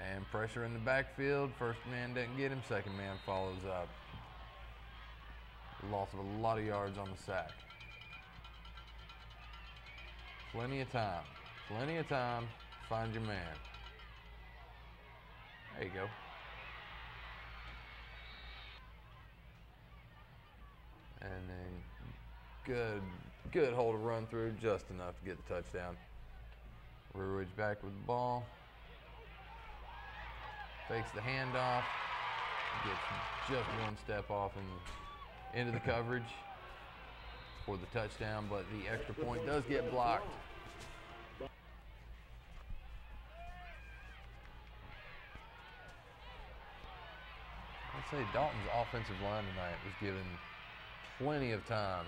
And pressure in the backfield. First man doesn't get him, second man follows up. Loss of a lot of yards on the sack. Plenty of time. Plenty of time. Find your man. There you go. And then good hold to run through, just enough to get the touchdown. River Ridge back with the ball. Fakes the handoff. Gets just one step off into the coverage for the touchdown, but the extra point does get blocked. I'd say Dalton's offensive line tonight was given plenty of time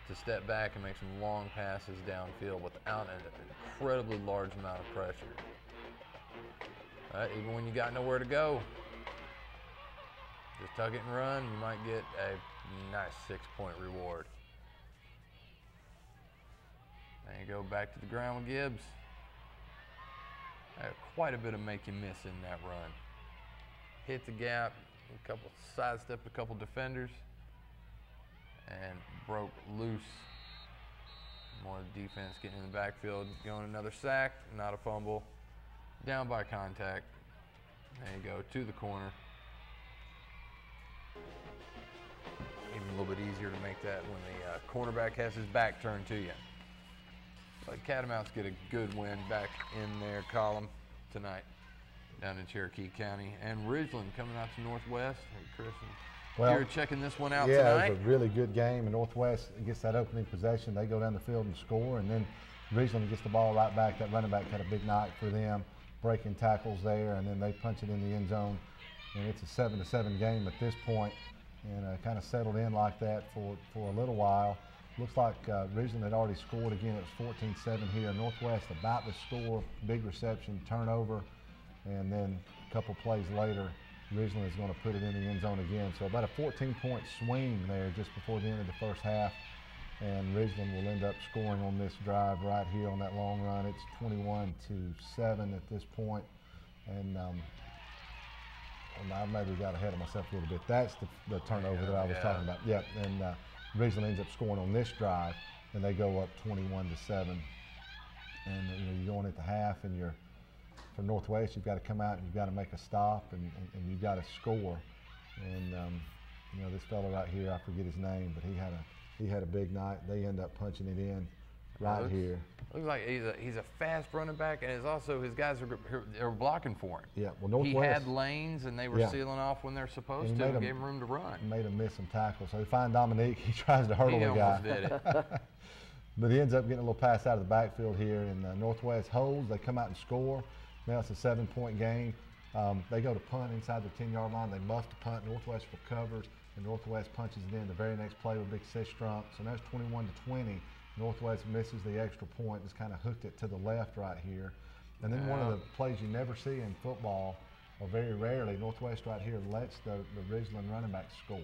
to step back and make some long passes downfield without an incredibly large amount of pressure. Even when you got nowhere to go, just tuck it and run, you might get a nice 6-point reward. There you go, back to the ground with Gibbs. Quite a bit of make you miss in that run. Hit the gap, sidestepped a couple defenders, and broke loose. More defense getting in the backfield, going another sack, not a fumble. Down by contact. There you go, to the corner. Even a little bit easier to make that when the cornerback has his back turned to you. But Catamounts get a good win back in their column tonight down in Cherokee County. And Ridgeland coming out to Northwest. Hey, Chris, you're checking this one out tonight? Yeah, it was a really good game. And Northwest gets that opening possession. They go down the field and score. And then Ridgeland gets the ball right back. That running back had a big night for them, breaking tackles there. And then they punch it in the end zone. And it's a 7-7 game at this point. And kind of settled in like that for a little while. Looks like Ridgeland had already scored again. It was 14-7 here. Northwest about to score, big reception, turnover, and then a couple plays later, Ridgeland is going to put it in the end zone again. So about a 14-point swing there just before the end of the first half, and Ridgeland will end up scoring on this drive right here on that long run. It's 21-7 at this point, and I maybe got ahead of myself a little bit. That's the turnover that I was talking about. Yep, and Ridgeland ends up scoring on this drive, and they go up 21-7. And you're going at the half, and you're from Northwest. You've got to come out and you've got to make a stop, and you've got to score. And this fellow right here, I forget his name, but he had a big night. They end up punching it in right here. Looks like he's a fast running back, and it's also his guys are blocking for him. Yeah, well, Northwest, he had lanes, and they were sealing off when they're supposed to, and gave him room to run. Made him miss some tackles. So they find Dominique. He tries to hurdle the guy. He almost did it. But he ends up getting a little pass out of the backfield here, and Northwest holds. They come out and score. Now it's a 7-point game. They go to punt inside the 10-yard line. They muff the punt. Northwest recovers, and Northwest punches it in the very next play with Big Sistrunk. So now it's 21-20. Northwest misses the extra point, just kind of hooked it to the left right here. And then one of the plays you never see in football, or very rarely, Northwest right here lets the Ridgeland running back score.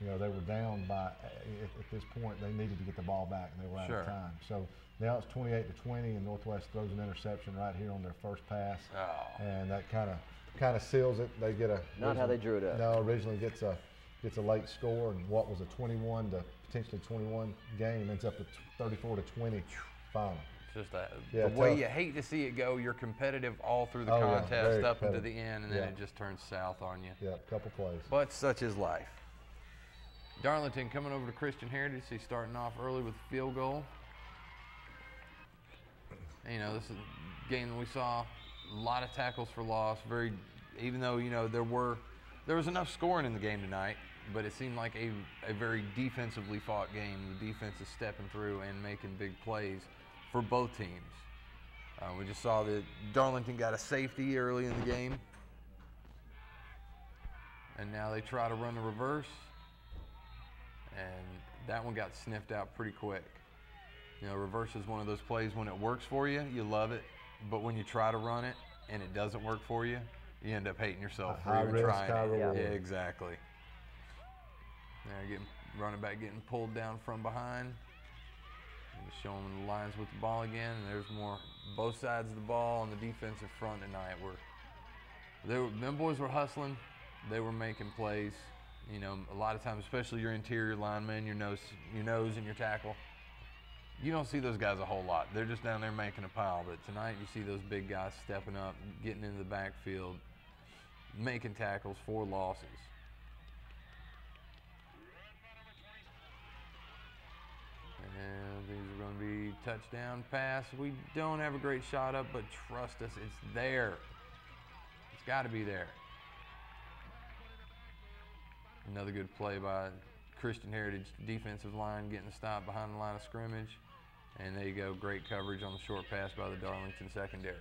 They were down by, at this point, they needed to get the ball back, and they were out of time. So now it's 28-20, and Northwest throws an interception right here on their first pass. And that kind of seals it. They get a not how they drew it up. No, originally gets a late score, and what was a 21 to potentially 21 game ends up at 34-20 final. Just the way you hate to see it go. You're competitive all through the contest up into the end, and then it just turns south on you. Yeah, a couple plays. But such is life. Darlington coming over to Christian Heritage. He's starting off early with a field goal. And, this is a game that we saw A lot of tackles for loss. Even though, you know, there was enough scoring in the game tonight, but it seemed like a very defensively fought game. The defense is stepping through and making big plays for both teams. We just saw that Darlington got a safety early in the game, and now they try to run the reverse, and that one got sniffed out pretty quick. You know, reverse is one of those plays when it works for you, you love it, but when you try to run it and it doesn't work for you, you end up hating yourself for even trying it. Yeah, exactly. Now running back getting pulled down from behind. Just showing the lines with the ball again, and there's more both sides of the ball on the defensive front tonight. Them boys were hustling, they were making plays. You know, a lot of times, especially your interior linemen, your nose and your tackle, you don't see those guys a whole lot. They're just down there making a pile. But tonight you see those big guys stepping up, getting into the backfield, making tackles for losses. And these are going to be touchdown pass. We don't have a great shot up, but trust us, it's there. It's got to be there. Another good play by Christian Heritage defensive line, getting a stop behind the line of scrimmage. And there you go, great coverage on the short pass by the Darlington secondary.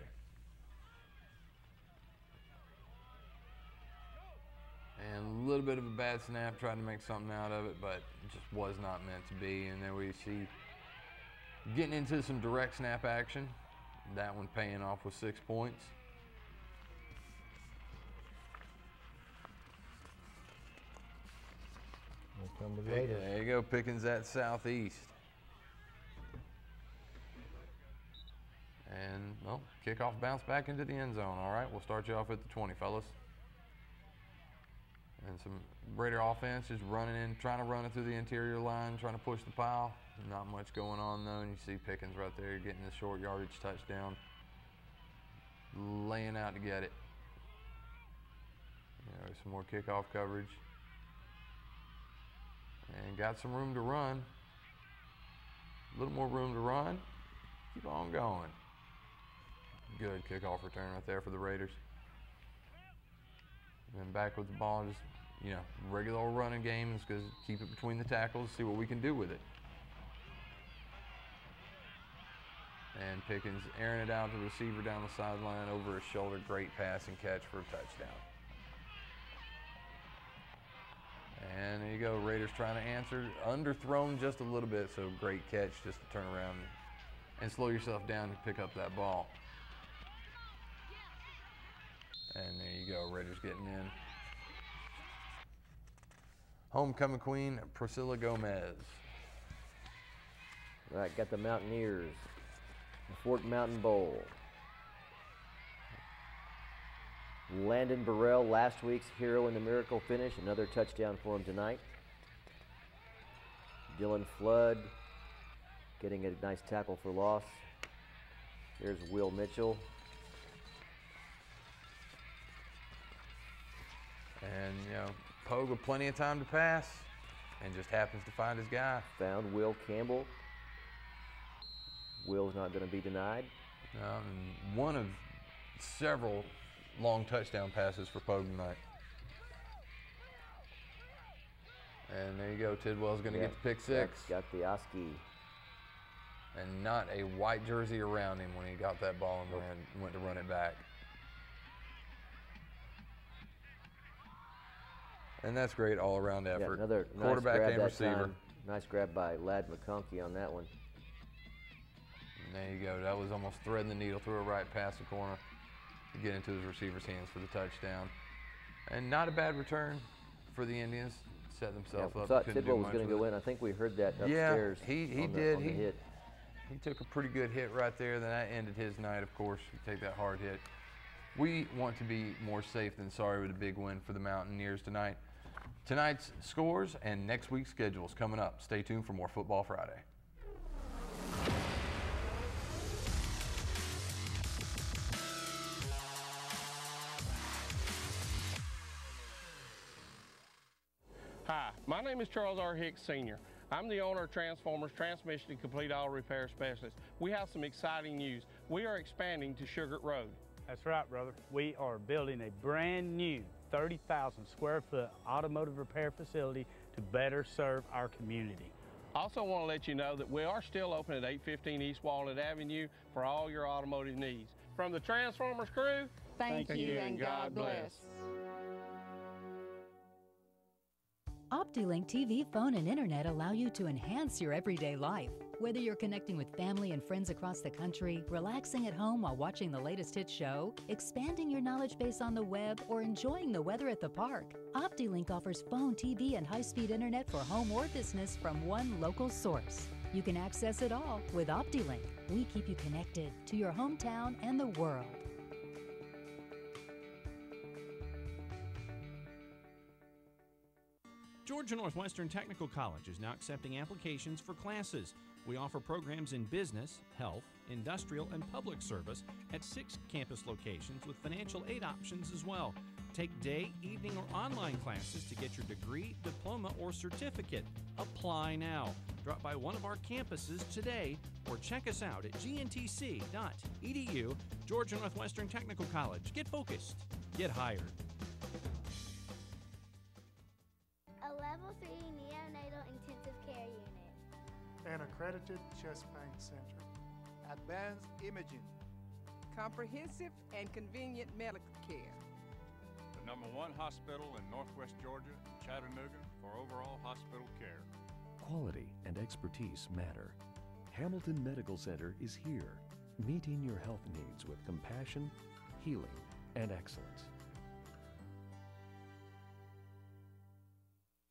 And a little bit of a bad snap, tried to make something out of it, but it just was not meant to be. And then we see getting into some direct snap action. That one paying off with 6 points. There you go, Pickens at Southeast. And, well, kickoff bounce back into the end zone. All right, we'll start you off at the 20, fellas. And some Raider offense just running in, trying to run it through the interior line, trying to push the pile. Not much going on, though, and you see Pickens right there getting the short yardage touchdown. Laying out to get it. There's some more kickoff coverage. And got some room to run. A little more room to run. Keep on going. Good kickoff return right there for the Raiders. And then back with the ball, just, you know, regular old running game. Is because keep it between the tackles, see what we can do with it. And Pickens airing it out to the receiver down the sideline over his shoulder. Great pass and catch for a touchdown. And there you go, Raiders trying to answer. Underthrown just a little bit, so great catch just to turn around and slow yourself down and pick up that ball. And there you go, Raiders getting in. Homecoming queen, Priscilla Gomez. All right, got the Mountaineers, the Fort Mountain Bowl. Landon Burrell, last week's hero in the miracle finish, another touchdown for him tonight. Dylan Flood getting a nice tackle for loss. Here's Will Mitchell. And, you know, Pogue with plenty of time to pass and just happens to find his guy. Found Will Campbell. Will's not going to be denied. One of several long touchdown passes for Pogue tonight. And there you go, Tidwell's going to get the pick six. Got the Oski. And not a white jersey around him when he got that ball and went to run it back. And that's great all-around effort. Yeah, another quarterback nice grab and receiver. Time. Nice grab by Ladd McConkey on that one. And there you go. That was almost threading the needle through a right past the corner to get into his receiver's hands for the touchdown. And not a bad return for the Indians. Set themselves up. I thought Tidwell was going to go in. I think we heard that upstairs. Yeah, he did. He took a pretty good hit right there. Then that ended his night, of course. You take that hard hit. We want to be more safe than sorry with a big win for the Mountaineers tonight. Tonight's scores and next week's schedules coming up. Stay tuned for more Football Friday. Hi, my name is Charles R. Hicks Sr. I'm the owner of Transformers Transmission and Complete Auto Repair Specialist. We have some exciting news. We are expanding to Sugar Road. That's right, brother. We are building a brand new 30,000 square foot automotive repair facility to better serve our community. Also want to let you know that we are still open at 815 East Walnut Avenue for all your automotive needs. From the Transformers crew, thank you and God bless. OptiLink TV, phone, and internet allow you to enhance your everyday life. Whether you're connecting with family and friends across the country, relaxing at home while watching the latest hit show, expanding your knowledge base on the web, or enjoying the weather at the park, OptiLink offers phone, TV, and high-speed internet for home or business from one local source. You can access it all with OptiLink. We keep you connected to your hometown and the world. Georgia Northwestern Technical College is now accepting applications for classes. We offer programs in business, health, industrial, and public service at 6 campus locations with financial aid options as well. Take day, evening, or online classes to get your degree, diploma, or certificate. Apply now. Drop by one of our campuses today or check us out at gntc.edu. Georgia Northwestern Technical College. Get focused. Get hired. A Level 3 neonatal intensive care unit. An accredited chest pain center. Advanced imaging. Comprehensive and convenient medical care. The #1 hospital in Northwest Georgia, Chattanooga, for overall hospital care. Quality and expertise matter. Hamilton Medical Center is here, meeting your health needs with compassion, healing, and excellence.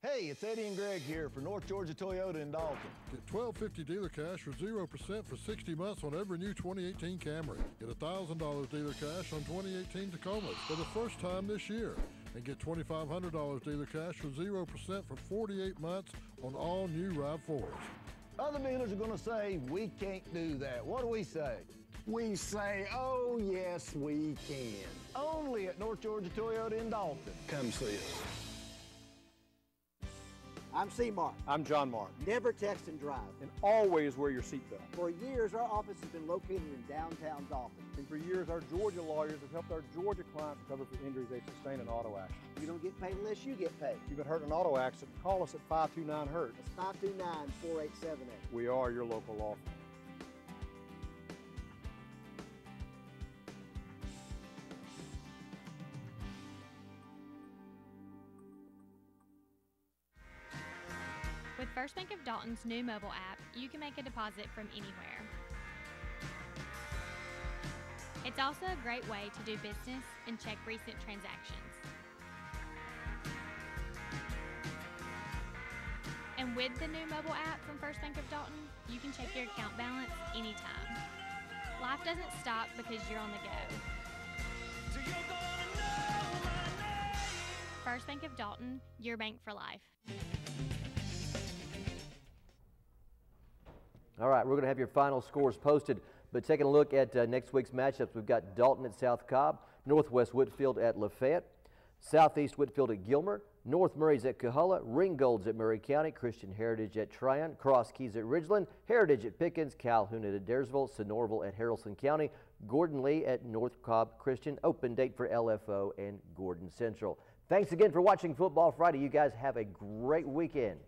Hey, it's Eddie and Greg here for North Georgia Toyota in Dalton. Get $12.50 dealer cash for 0% for 60 months on every new 2018 Camry. Get $1,000 dealer cash on 2018 Tacomas for the first time this year. And get $2,500 dealer cash for 0% for 48 months on all new RAV4s. Other dealers are going to say, we can't do that. What do we say? We say, oh, yes, we can. Only at North Georgia Toyota in Dalton. Come see us. I'm C-Mark. I'm John Mark. Never text and drive. And always wear your seatbelt. For years, our office has been located in downtown Dalton. And for years, our Georgia lawyers have helped our Georgia clients recover from injuries they sustain in auto accidents. You don't get paid unless you get paid. If you've been hurt in an auto accident, call us at 529-HURT. That's 529-4878. We are your local law firm. With First Bank of Dalton's new mobile app, you can make a deposit from anywhere. It's also a great way to do business and check recent transactions. And with the new mobile app from First Bank of Dalton, you can check your account balance anytime. Life doesn't stop because you're on the go. First Bank of Dalton, your bank for life. All right, we're going to have your final scores posted, but taking a look at next week's matchups, we've got Dalton at South Cobb, Northwest Whitfield at Lafayette, Southeast Whitfield at Gilmer, North Murray's at Coahulla, Ringgold's at Murray County, Christian Heritage at Tryon, Cross Keys at Ridgeland, Heritage at Pickens, Calhoun at Adairsville, Sonoraville at Harrelson County, Gordon Lee at North Cobb Christian. Open date for LFO and Gordon Central. Thanks again for watching Football Friday. You guys have a great weekend.